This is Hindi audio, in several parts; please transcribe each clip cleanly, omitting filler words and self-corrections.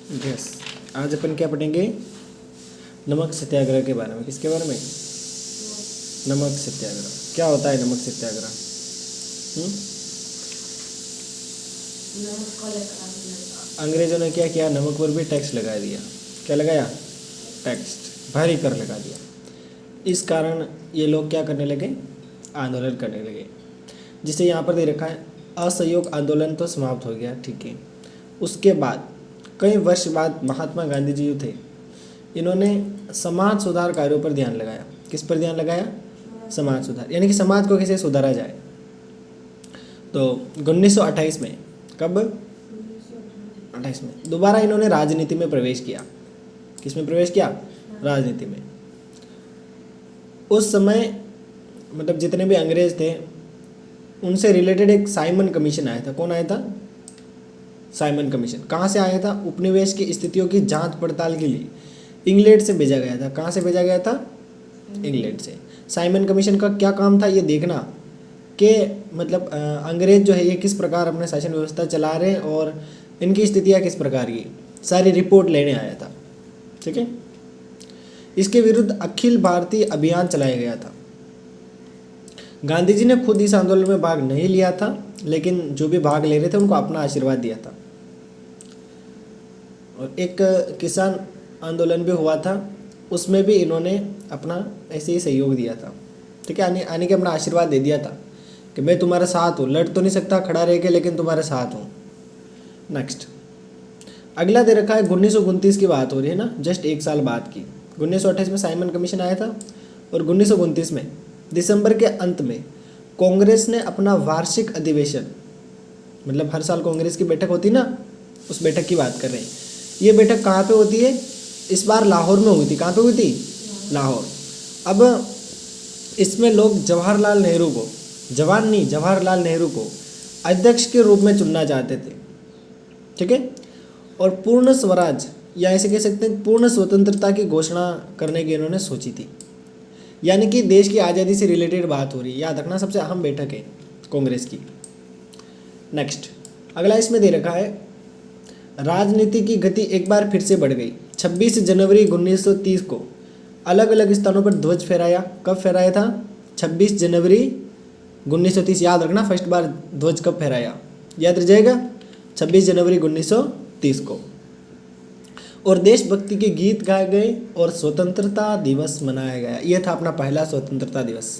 यस, आज अपन क्या पढ़ेंगे? नमक सत्याग्रह के बारे में। किसके बारे में? नमक सत्याग्रह। क्या होता है नमक सत्याग्रह? अंग्रेजों ने क्या किया? नमक पर भी टैक्स लगा दिया। क्या लगाया? टैक्स, भारी कर लगा दिया। इस कारण ये लोग क्या करने लगे? आंदोलन करने लगे, जिसे यहाँ पर दे रखा है असहयोग आंदोलन तो समाप्त हो गया, ठीक है। उसके बाद कई वर्ष बाद महात्मा गांधी जी जो थे, इन्होंने समाज सुधार कार्यों पर ध्यान लगाया। किस पर ध्यान लगाया? समाज सुधार, यानी कि समाज को कैसे सुधारा जाए। तो 1928 में, कब? 28 में दोबारा इन्होंने राजनीति में प्रवेश किया। किस में प्रवेश किया? राजनीति में। उस समय मतलब जितने भी अंग्रेज थे उनसे रिलेटेड एक साइमन कमीशन आया था। कौन आया था? Simon commission. कहाँ से आया था? उपनिवेश की स्थितियों की जांच पड़ताल के लिए इंग्लैंड से भेजा गया था। कहाँ से भेजा गया था? इंग्लैंड से। साइमन कमीशन का क्या काम था? ये देखना कि मतलब अंग्रेज जो है ये किस प्रकार अपने शासन व्यवस्था चला रहे हैं और इनकी स्थितियाँ किस प्रकार की, सारी रिपोर्ट लेने आया था, ठीक है। इसके विरुद्ध अखिल भारतीय अभियान चलाया गया था। गांधी जी ने खुद इस आंदोलन में भाग नहीं लिया था, लेकिन जो भी भाग ले रहे थे उनको अपना आशीर्वाद दिया था। और एक किसान आंदोलन भी हुआ था, उसमें भी इन्होंने अपना ऐसे ही सहयोग दिया था, ठीक है। आने के अपना आशीर्वाद दे दिया था कि मैं तुम्हारे साथ हूँ, लड़ तो नहीं सकता खड़ा रह के, लेकिन तुम्हारे साथ हूँ। नेक्स्ट अगला दे रखा है 1929 की बात हो रही है ना, जस्ट एक साल बाद की। 1928 में साइमन कमीशन आया था और 1929 में दिसंबर के अंत में कांग्रेस ने अपना वार्षिक अधिवेशन, मतलब हर साल कांग्रेस की बैठक होती ना, उस बैठक की बात कर रहे हैं। ये बैठक कहाँ पे होती है? इस बार लाहौर में हुई थी। कहाँ पे हुई थी? लाहौर। अब इसमें लोग जवाहरलाल नेहरू को अध्यक्ष के रूप में चुनना चाहते थे, ठीक है। और पूर्ण स्वराज या ऐसे कह सकते हैं पूर्ण स्वतंत्रता की घोषणा करने की इन्होंने सोची थी। यानी कि देश की आज़ादी से रिलेटेड बात हो रही है, याद रखना। सबसे अहम बैठक है कांग्रेस की। नेक्स्ट अगला इसमें दे रखा है राजनीति की गति एक बार फिर से बढ़ गई। 26 जनवरी 1930 को अलग अलग स्थानों पर ध्वज फहराया। कब फहराया था? 26 जनवरी 1930। याद रखना फर्स्ट बार ध्वज कब फहराया, याद रह जाएगा, 26 जनवरी 1930 को। और देशभक्ति के गीत गाए गए और स्वतंत्रता दिवस मनाया गया। यह था अपना पहला स्वतंत्रता दिवस।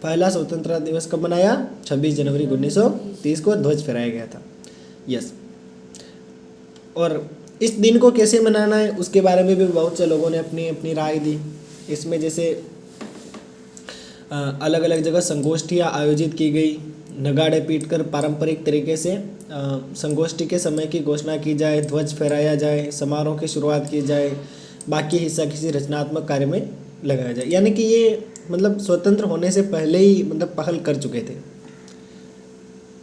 पहला स्वतंत्रता दिवस कब मनाया? 26 जनवरी 1930 को ध्वज फहराया गया था। यस। और इस दिन को कैसे मनाना है उसके बारे में भी बहुत से लोगों ने अपनी अपनी राय दी। इसमें जैसे अलग अलग जगह संगोष्ठियाँ आयोजित की गई, नगाड़े पीटकर पारंपरिक तरीके से संगोष्ठी के समय की घोषणा की जाए, ध्वज फहराया जाए, समारोह की शुरुआत की जाए, बाकी हिस्सा किसी रचनात्मक कार्य में लगाया जाए। यानी कि ये मतलब स्वतंत्र होने से पहले ही मतलब पहल कर चुके थे।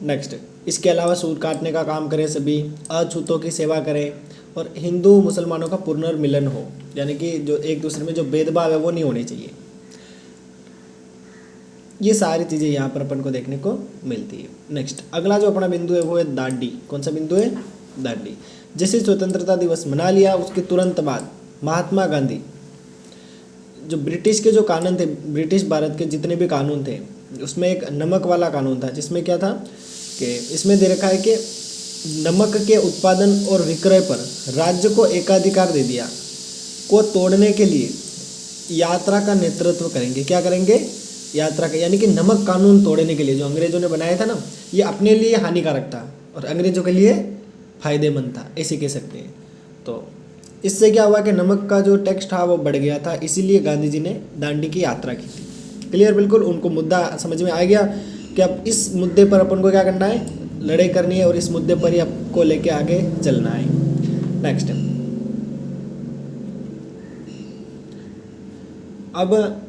नेक्स्ट इसके अलावा सूर काटने का काम करें, सभी अछूतों की सेवा करें और हिंदू मुसलमानों का पुनर्मिलन हो, यानी कि जो एक दूसरे में जो भेदभाव है वो नहीं होने चाहिए। ये सारी चीज़ें यहाँ पर अपन को देखने को मिलती है। नेक्स्ट अगला जो अपना बिंदु है वो है दांडी। कौन सा बिंदु है? दांडी। जैसे स्वतंत्रता दिवस मना लिया उसके तुरंत बाद महात्मा गांधी जो ब्रिटिश के जो कानून थे, ब्रिटिश भारत के जितने भी कानून थे उसमें एक नमक वाला कानून था, जिसमें क्या था कि इसमें दे रखा है कि नमक के उत्पादन और विक्रय पर राज्य को एकाधिकार दे दिया, को तोड़ने के लिए यात्रा का नेतृत्व करेंगे। क्या करेंगे? यात्रा का, यानी कि नमक कानून तोड़ने के लिए जो अंग्रेजों ने बनाया था ना, ये अपने लिए हानिकारक था और अंग्रेजों के लिए फायदेमंद था, ऐसे कह सकते हैं। तो इससे क्या हुआ कि नमक का जो टैक्स था वो बढ़ गया था, इसीलिए गांधी जी ने दांडी की यात्रा की थी। क्लियर? बिल्कुल उनको मुद्दा समझ में आ गया कि अब इस मुद्दे पर अपन को क्या करना है, लड़ाई करनी है और इस मुद्दे पर ही आपको लेके आगे चलना है। नेक्स्ट अब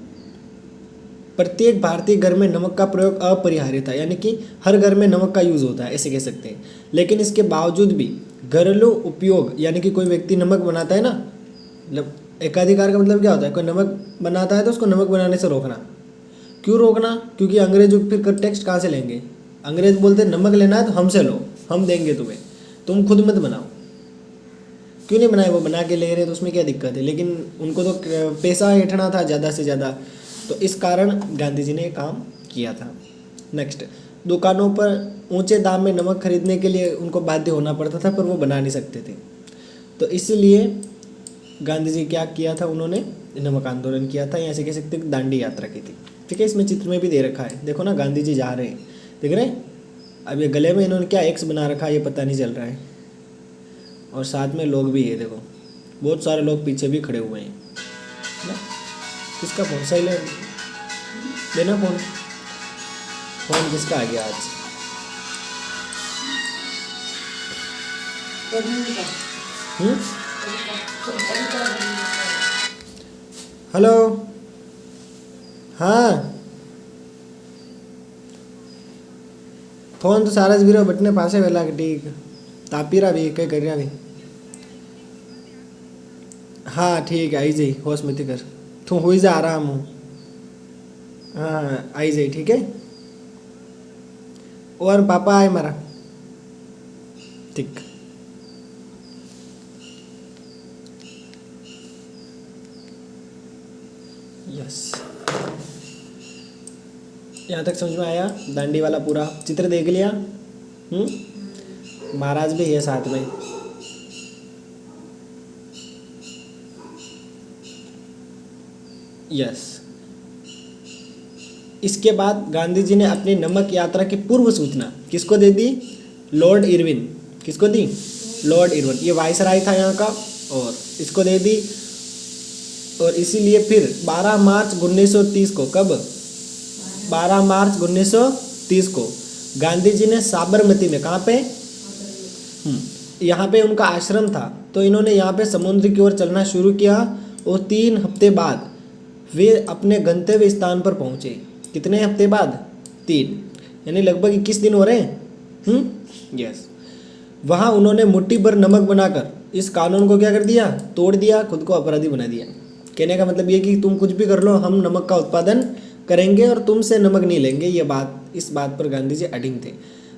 प्रत्येक भारतीय घर में नमक का प्रयोग अपरिहार्य था, यानी कि हर घर में नमक का यूज़ होता है, ऐसे कह सकते हैं। लेकिन इसके बावजूद भी घरेलू उपयोग, यानी कि कोई व्यक्ति नमक बनाता है ना, मतलब एकाधिकार का मतलब क्या होता है? कोई नमक बनाता है तो उसको नमक बनाने से रोकना। क्यों रोकना? क्योंकि अंग्रेज फिर टैक्स कहाँ से लेंगे? अंग्रेज बोलते नमक लेना है तो हमसे लो, हम देंगे तुम्हें, तुम खुद मत बनाओ। क्यों नहीं बनाए, वो बना के ले रहे तो उसमें क्या दिक्कत है, लेकिन उनको तो पैसा ऐंठना था ज़्यादा से ज़्यादा, तो इस कारण गांधी जी ने ये काम किया था। नेक्स्ट, दुकानों पर ऊंचे दाम में नमक खरीदने के लिए उनको बाध्य होना पड़ता था, पर वो बना नहीं सकते थे, तो इसीलिए गांधी जी क्या किया था, उन्होंने नमक आंदोलन किया था, यहाँ से कह सकते हैं दांडी यात्रा की थी। ठीक है, इसमें चित्र में भी दे रखा है, देखो ना गांधी जी जा रहे हैं, देख रहे हैं। अब ये गले में इन्होंने क्या एक्स बना रखा है ये पता नहीं चल रहा है, और साथ में लोग भी है, देखो बहुत सारे लोग पीछे भी खड़े हुए हैं ना। किसका फ़ोन, साइलेंट देना फ़ोन, फ़ोन किसका आ गया आज? हेलो, हाँ फोन तो सारा ज वीरो बटने पासे वेला के ठीक तापीरा भी कई कर भी। हाँ ठीक है, आई जाई, होश मत कर, तू हो जा आराम हूँ। हाँ आई जाई, ठीक है। और पापा आए मारा, ठीक। यस, यहाँ तक समझ में आया, दांडी वाला पूरा चित्र देख लिया। महाराज भी है साथ में। यस, इसके बाद गांधी जी ने अपनी नमक यात्रा की पूर्व सूचना किसको दे दी? Lord Irwin. किसको दी? लॉर्ड इरविन, ये वाइसराय था यहाँ का, और इसको दे दी। और इसीलिए फिर 12 मार्च 1930 को, कब? 12 मार्च 1930 को गांधी जी ने साबरमती में, कहाँ पे? यहाँ पे उनका आश्रम था, तो इन्होंने यहाँ पे समुद्र की ओर चलना शुरू किया, और 3 हफ्ते बाद वे अपने गंतव्य स्थान पर पहुँचे। कितने हफ्ते बाद? 3, यानी लगभग 21 दिन हो रहे हैं। यस, वहाँ उन्होंने मुट्ठी भर नमक बनाकर इस कानून को क्या कर दिया? तोड़ दिया, खुद को अपराधी बना दिया। कहने का मतलब ये कि तुम कुछ भी कर लो, हम नमक का उत्पादन करेंगे और तुमसे नमक नहीं लेंगे। ये बात, इस बात पर गांधी जी अडिग थे,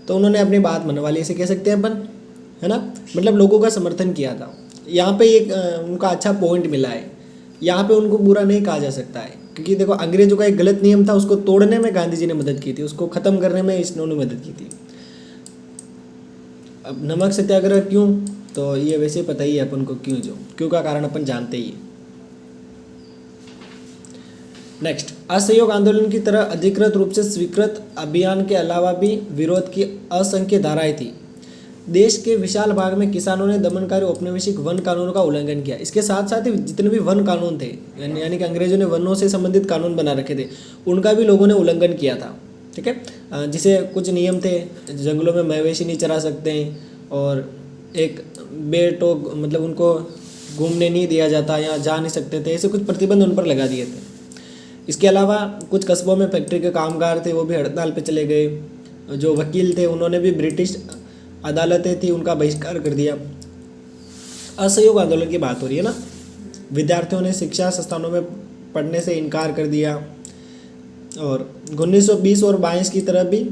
तो उन्होंने अपनी बात मनवा ली, इसे कह सकते हैं अपन, है ना। मतलब लोगों का समर्थन किया था। यहाँ पे एक उनका अच्छा पॉइंट मिला है, यहाँ पे उनको बुरा नहीं कहा जा सकता है, क्योंकि देखो अंग्रेजों का एक गलत नियम था, उसको तोड़ने में गांधी जी ने मदद की थी, उसको ख़त्म करने में इन्होंने मदद की थी। अब नमक सत्याग्रह क्यों, तो ये वैसे पता ही है अपन को क्यों का कारण अपन जानते ही है। नेक्स्ट, असहयोग आंदोलन की तरह अधिकृत रूप से स्वीकृत अभियान के अलावा भी विरोध की असंख्य धाराएं थी। देश के विशाल भाग में किसानों ने दमनकारी औपनिवेशिक वन कानूनों का उल्लंघन किया। इसके साथ साथ ही जितने भी वन कानून थे, यानी कि अंग्रेजों ने वनों से संबंधित कानून बना रखे थे, उनका भी लोगों ने उल्लंघन किया था। ठीक है, जिसे कुछ नियम थे, जंगलों में मवेशी नहीं चरा सकते हैं, और एक बेटोग मतलब उनको घूमने नहीं दिया जाता या जा नहीं सकते थे, ऐसे कुछ प्रतिबंध उन पर लगा दिए थे। इसके अलावा कुछ कस्बों में फैक्ट्री के कामगार थे, वो भी हड़ताल पे चले गए। जो वकील थे उन्होंने भी ब्रिटिश अदालतें थी उनका बहिष्कार कर दिया। असहयोग आंदोलन की बात हो रही है ना। विद्यार्थियों ने शिक्षा संस्थानों में पढ़ने से इनकार कर दिया, और 1920 और 22 की तरह भी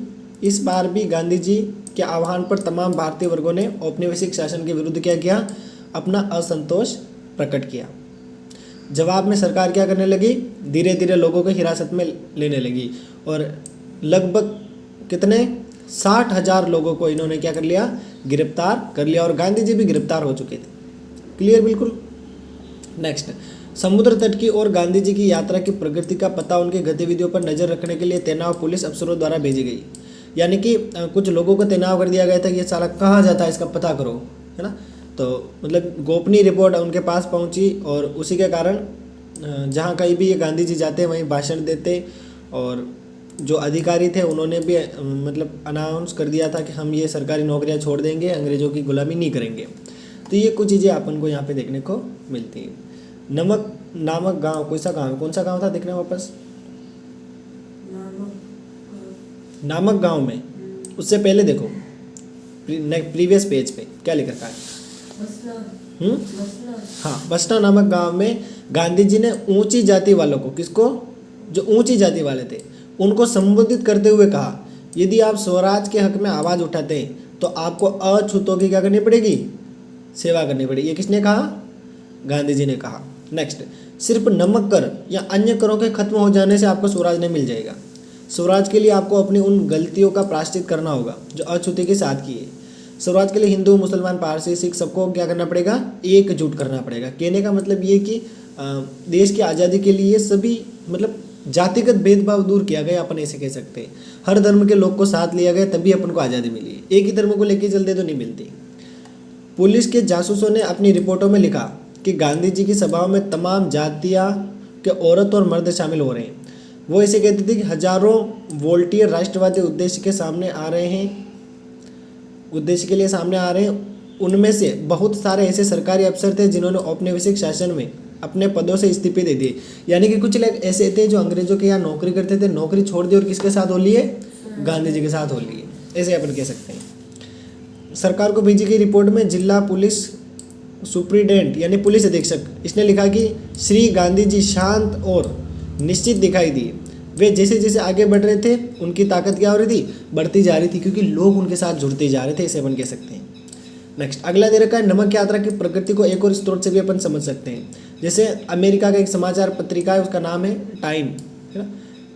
इस बार भी गांधी जी के आह्वान पर तमाम भारतीय वर्गों ने औपनिवेशिक शासन के विरुद्ध क्या किया? अपना असंतोष प्रकट किया। जवाब में सरकार क्या करने लगी? धीरे धीरे लोगों को हिरासत में लेने लगी, और लगभग कितने 60,000 लोगों को इन्होंने क्या कर लिया? गिरफ्तार कर लिया, और गांधी जी भी गिरफ्तार हो चुके थे। क्लियर बिल्कुल। नेक्स्ट, समुद्र तट की ओर गांधी जी की यात्रा की प्रगति का पता उनकी गतिविधियों पर नजर रखने के लिए तैनात पुलिस अफसरों द्वारा भेजी गई। यानी कि कुछ लोगों को तैनात कर दिया गया था कि ये साला कहाँ जाता है, इसका पता करो, है ना। तो मतलब गोपनीय रिपोर्ट उनके पास पहुंची, और उसी के कारण जहाँ कहीं भी ये गांधी जी जाते वहीं भाषण देते, और जो अधिकारी थे उन्होंने भी मतलब अनाउंस कर दिया था कि हम ये सरकारी नौकरियां छोड़ देंगे, अंग्रेज़ों की गुलामी नहीं करेंगे। तो ये कुछ चीज़ें अपन को यहाँ पे देखने को मिलती हैं। नमक नामक गांव, कौन सा गांव था, देखना वापस। नामक गांव में, उससे पहले देखो प्रीवियस पेज पे क्या लिख रखा है। हाँ, बसना नामक गांव में गांधी जी ने ऊंची जाति वालों को, किसको? जो ऊंची जाति वाले थे उनको संबोधित करते हुए कहा, यदि आप स्वराज के हक में आवाज़ उठाते हैं तो आपको अछूतों की क्या करनी पड़ेगी? सेवा करनी पड़ेगी। ये किसने कहा? गांधी जी ने कहा। नेक्स्ट, सिर्फ नमक कर या अन्य करों के खत्म हो जाने से आपको स्वराज नहीं मिल जाएगा। स्वराज के लिए आपको अपनी उन गलतियों का प्रायश्चित करना होगा जो अछूते के साथ किए। स्वराज के लिए हिंदू, मुसलमान, पारसी, सिख सबको क्या करना पड़ेगा? एकजुट करना पड़ेगा। कहने का मतलब ये कि देश की आज़ादी के लिए सभी मतलब जातिगत भेदभाव दूर किया गया, अपन ऐसे कह सकते हैं। हर धर्म के लोग को साथ लिया गया, तभी अपन को आज़ादी मिली है। एक ही धर्म को लेके चलते तो नहीं मिलती। पुलिस के जासूसों ने अपनी रिपोर्टों में लिखा कि गांधी जी की सभाओं में तमाम जातियाँ के औरत और मर्द शामिल हो रहे हैं। वो ऐसे कहते थे कि हजारों वोल्टियर राष्ट्रवादी उद्देश्य के लिए सामने आ रहे हैं। उनमें से बहुत सारे ऐसे सरकारी अफसर थे जिन्होंने औपनिवेशिक शासन में अपने पदों से इस्तीफे दे दिए। यानी कि कुछ लोग ऐसे थे जो अंग्रेजों के यहाँ नौकरी करते थे, नौकरी छोड़ दी और किसके साथ हो लिए? गांधी जी के साथ हो लिए, ऐसे अपन कह सकते हैं। सरकार को भेजी गई रिपोर्ट में जिला पुलिस सुप्रीडेंट यानी पुलिस अधीक्षक, इसने लिखा कि श्री गांधी जी शांत और निश्चित दिखाई दिए। वे जैसे जैसे आगे बढ़ रहे थे उनकी ताकत क्या हो रही थी? बढ़ती जा रही थी, क्योंकि लोग उनके साथ जुड़ते जा रहे थे, ऐसे अपन कह सकते हैं। नेक्स्ट, अगला दे रखा है नमक यात्रा की प्रकृति को एक और स्रोत से भी अपन समझ सकते हैं। जैसे अमेरिका का एक समाचार पत्रिका है, उसका नाम है टाइम, है ना।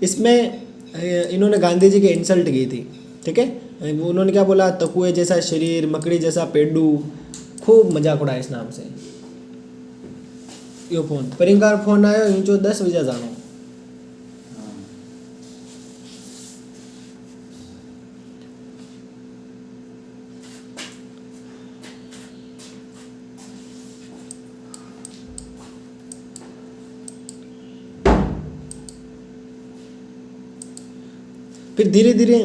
इसमें इन्होंने गांधी जी की इंसल्ट की थी, ठीक है। उन्होंने क्या बोला? तकुए जैसा शरीर, मकड़ी जैसा पेडू, खूब मजाक उड़ाया इस नाम से। यो फोन परिंगार फोन आयो ऊंचो 10 बजे जानो। फिर धीरे धीरे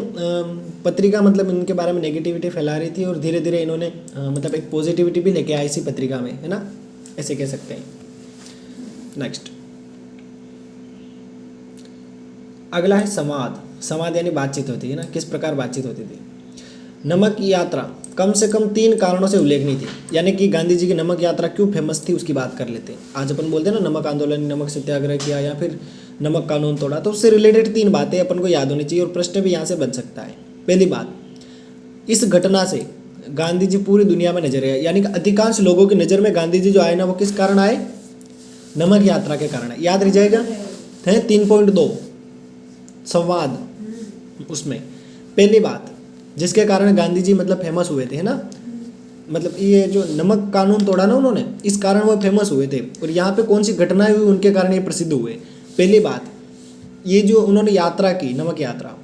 पत्रिका मतलब इनके बारे में नेगेटिविटी फैला रही थी, और धीरे धीरे इन्होंने मतलब एक पॉजिटिविटी भी लेके आई इसी पत्रिका में, है ना, ऐसे कह सकते हैं। नेक्स्ट, अगला है संवाद। संवाद यानी बातचीत होती है ना, किस प्रकार बातचीत होती थी। नमक की यात्रा कम से कम 3 कारणों से उल्लेखनीय थी। यानी कि गांधी जी की नमक यात्रा क्यों फेमस थी उसकी बात कर लेते हैं। आज अपन बोलते हैं ना नमक आंदोलन, नमक सत्याग्रह किया या फिर नमक कानून तोड़ा, तो उससे रिलेटेड 3 बातें अपन को याद होनी चाहिए और प्रश्न भी यहाँ से बन सकता है। पहली बात, इस घटना से गांधी जी पूरी दुनिया में नजर आए। यानी कि अधिकांश लोगों की नज़र में गांधी जी जो आए ना, वो किस कारण आए? नमक यात्रा के कारण। याद रह जाएगा, है 3.2 संवाद। उसमें पहली बात जिसके कारण गांधी जी मतलब फेमस हुए थे, है ना, मतलब ये जो नमक कानून तोड़ा ना उन्होंने, इस कारण वो फेमस हुए थे। और यहाँ पे कौन सी घटनाएं हुई उनके कारण ये प्रसिद्ध हुए? पहली बात, ये जो उन्होंने यात्रा की, नमक यात्रा,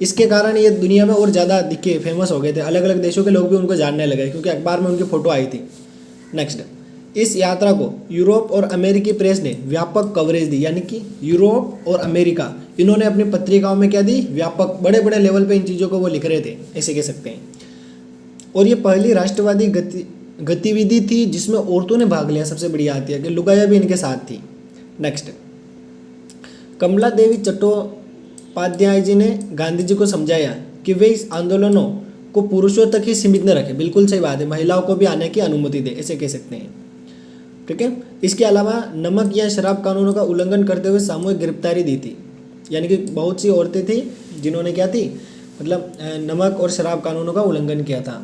इसके कारण ये दुनिया में और ज़्यादा दिखे, फेमस हो गए थे। अलग अलग देशों के लोग भी उनको जानने लगे क्योंकि अखबार में उनकी फ़ोटो आई थी। नेक्स्ट, इस यात्रा को यूरोप और अमेरिकी प्रेस ने व्यापक कवरेज दी। यानी कि यूरोप और अमेरिका, इन्होंने अपनी पत्रिकाओं में क्या दी? व्यापक, बड़े बड़े लेवल पे इन चीज़ों को वो लिख रहे थे, ऐसे कह सकते हैं। और ये पहली राष्ट्रवादी गतिविधि थी जिसमें औरतों ने भाग लिया। सबसे बड़ी बात है कि लुगाया भी इनके साथ थी। नेक्स्ट, कमला देवी चट्टोपाध्याय जी ने गांधी जी को समझाया कि वे इस आंदोलनों को पुरुषों तक ही सीमित न रखें। बिल्कुल सही बात है, महिलाओं को भी आने की अनुमति दे, ऐसे कह सकते हैं, ठीक है। इसके अलावा नमक या शराब कानूनों का उल्लंघन करते हुए सामूहिक गिरफ्तारी दी थी। यानी कि बहुत सी औरतें थी जिन्होंने क्या थी, मतलब नमक और शराब कानूनों का उल्लंघन किया था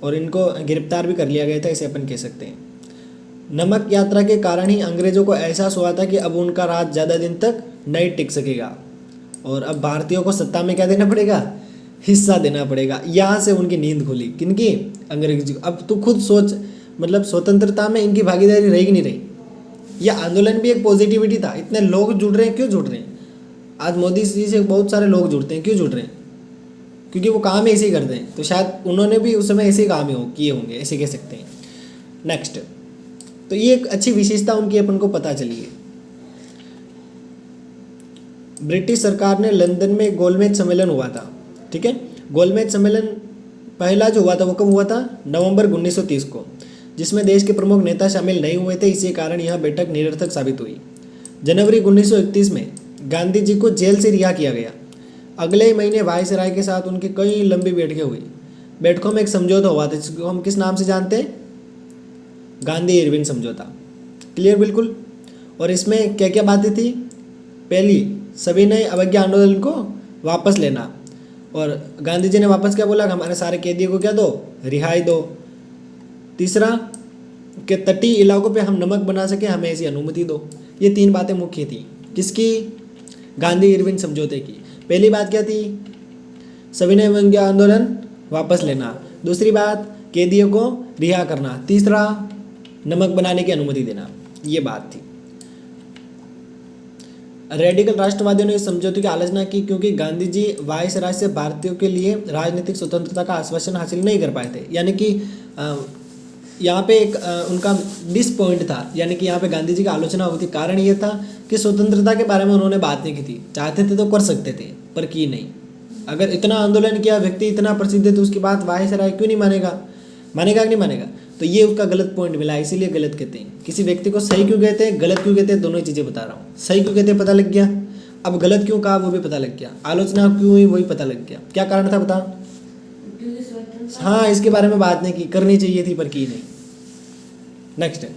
और इनको गिरफ्तार भी कर लिया गया था, ऐसे अपन कह सकते हैं। नमक यात्रा के कारण ही अंग्रेजों को एहसास हुआ था कि अब उनका राज ज़्यादा दिन तक नहीं टिक सकेगा और अब भारतीयों को सत्ता में क्या देना पड़ेगा? हिस्सा देना पड़ेगा। यहाँ से उनकी नींद खुली, किनकी? अंग्रेज। अब तू खुद सोच, मतलब स्वतंत्रता में इनकी भागीदारी रही कि नहीं रही? यह आंदोलन भी एक पॉजिटिविटी था। इतने लोग जुड़ रहे हैं, क्यों जुड़ रहे हैं? आज मोदी जी से बहुत सारे लोग जुड़ते हैं, क्यों जुड़ रहे हैं? क्योंकि वो काम ऐसे ही करते हैं, तो शायद उन्होंने भी उस समय ऐसे ही काम किए होंगे, ऐसे कह सकते हैं। नेक्स्ट, तो ये एक अच्छी विशेषता उनकी अपन को पता चली है। ब्रिटिश सरकार ने लंदन में गोलमेज सम्मेलन हुआ था, ठीक है। गोलमेज सम्मेलन पहला जो हुआ था वो कब हुआ था? नवंबर 1930 को, जिसमें देश के प्रमुख नेता शामिल नहीं हुए थे। इसी कारण यह बैठक निरर्थक साबित हुई। जनवरी 1931 में गांधी जी को जेल से रिहा किया गया। अगले ही महीने वायसराय के साथ उनकी कई लंबी बैठकें हुई। बैठकों में एक समझौता हुआ था जिसको हम किस नाम से जानते हैं? गांधी इरविन समझौता। क्लियर बिल्कुल। और इसमें क्या क्या बातें थी? पहली, सविनय अवज्ञा आंदोलन को वापस लेना, और गांधी जी ने वापस क्या बोला? हमारे सारे कैदियों को क्या दो? रिहाई दो। तीसरा कि तटीय इलाकों पे हम नमक बना सके, हमें ऐसी अनुमति दो। ये 3 बातें मुख्य थी किसकी? गांधी इरविन समझौते की। पहली बात क्या थी? सविनय अवज्ञा आंदोलन वापस लेना। दूसरी बात कैदियों को रिहा करना। तीसरा नमक बनाने की अनुमति देना। ये बात थी। रेडिकल राष्ट्रवादियों ने इस समझौते की आलोचना की क्योंकि गांधी जी वायसराय से भारतीयों के लिए राजनीतिक स्वतंत्रता का आश्वासन हासिल नहीं कर पाए थे। यानी कि यहाँ पे एक उनका डिस पॉइंट था, यानी कि यहाँ पे गांधी जी की आलोचना हुई थी। कारण ये था कि स्वतंत्रता के बारे में उन्होंने बात नहीं की थी। चाहते थे तो कर सकते थे, पर की नहीं। अगर इतना आंदोलन किया, व्यक्ति इतना प्रसिद्ध है, तो उसकी बात वायसराय क्यों नहीं मानेगा? मानेगा कि नहीं मानेगा? तो ये उसका गलत पॉइंट मिला, इसीलिए गलत कहते हैं। किसी व्यक्ति को सही क्यों कहते हैं, गलत क्यों कहते हैं, दोनों ही चीज़ें बता रहा हूँ। सही क्यों कहते हैं पता लग गया, अब गलत क्यों कहा वो भी पता लग गया, आलोचना क्यों हुई वही पता लग गया। क्या कारण था बता? हाँ, इसके बारे में बात नहीं की, करनी चाहिए थी पर की नहीं। नेक्स्ट है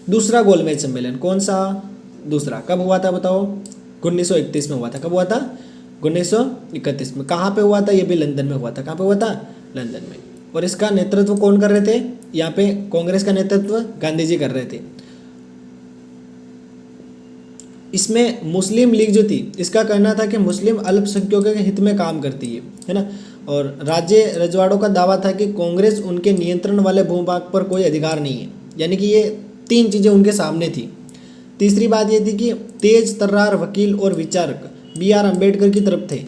दूसरा गोलमेज सम्मेलन। कौन सा? दूसरा। कब हुआ था बताओ? 1931 में हुआ था। कब हुआ था? 1931 में। कहाँ पे हुआ था? ये भी लंदन में हुआ था। कहाँ पे हुआ था? लंदन में। और इसका नेतृत्व कौन कर रहे थे? यहाँ पे कांग्रेस का नेतृत्व गांधी जी कर रहे थे। इसमें मुस्लिम लीग जो थी, इसका कहना था कि मुस्लिम अल्पसंख्यकों के हित में काम करती है ना। और राज्य रजवाड़ों का दावा था कि कांग्रेस उनके नियंत्रण वाले भूभाग पर कोई अधिकार नहीं है। यानी कि ये 3 चीज़ें उनके सामने थी। तीसरी बात ये थी कि तेज तर्रार वकील और विचारक BR अम्बेडकर की तरफ थे,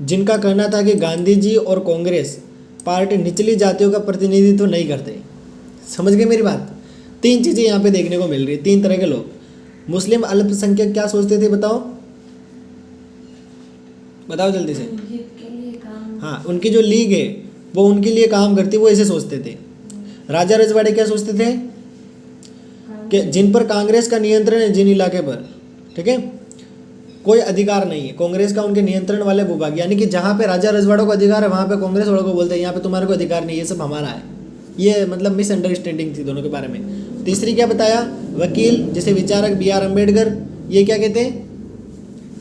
जिनका कहना था कि गांधी जी और कांग्रेस पार्टी निचली जातियों का प्रतिनिधित्व नहीं करते। समझ गए मेरी बात? 3 चीज़ें यहाँ पे देखने को मिल रही है। 3 तरह के लोग। मुस्लिम अल्पसंख्यक क्या सोचते थे बताओ? बताओ जल्दी से। हाँ, उनकी जो लीग है वो उनके लिए काम करती है, वो ऐसे सोचते थे। राजा रजवाड़े क्या सोचते थे कि जिन पर कांग्रेस का नियंत्रण है, जिन इलाके पर, ठीक है, कोई अधिकार नहीं है कांग्रेस का उनके नियंत्रण वाले भूभाग। यानी कि जहाँ पे राजा रजवाड़ों को अधिकार है वहाँ पे कांग्रेस वालों को बोलते हैं यहाँ पे तुम्हारे को अधिकार नहीं, ये सब हमारा है। ये मतलब मिसअंडरस्टैंडिंग थी दोनों के बारे में। तीसरी क्या बताया? वकील जैसे विचारक BR अम्बेडकर, ये क्या कहते हैं?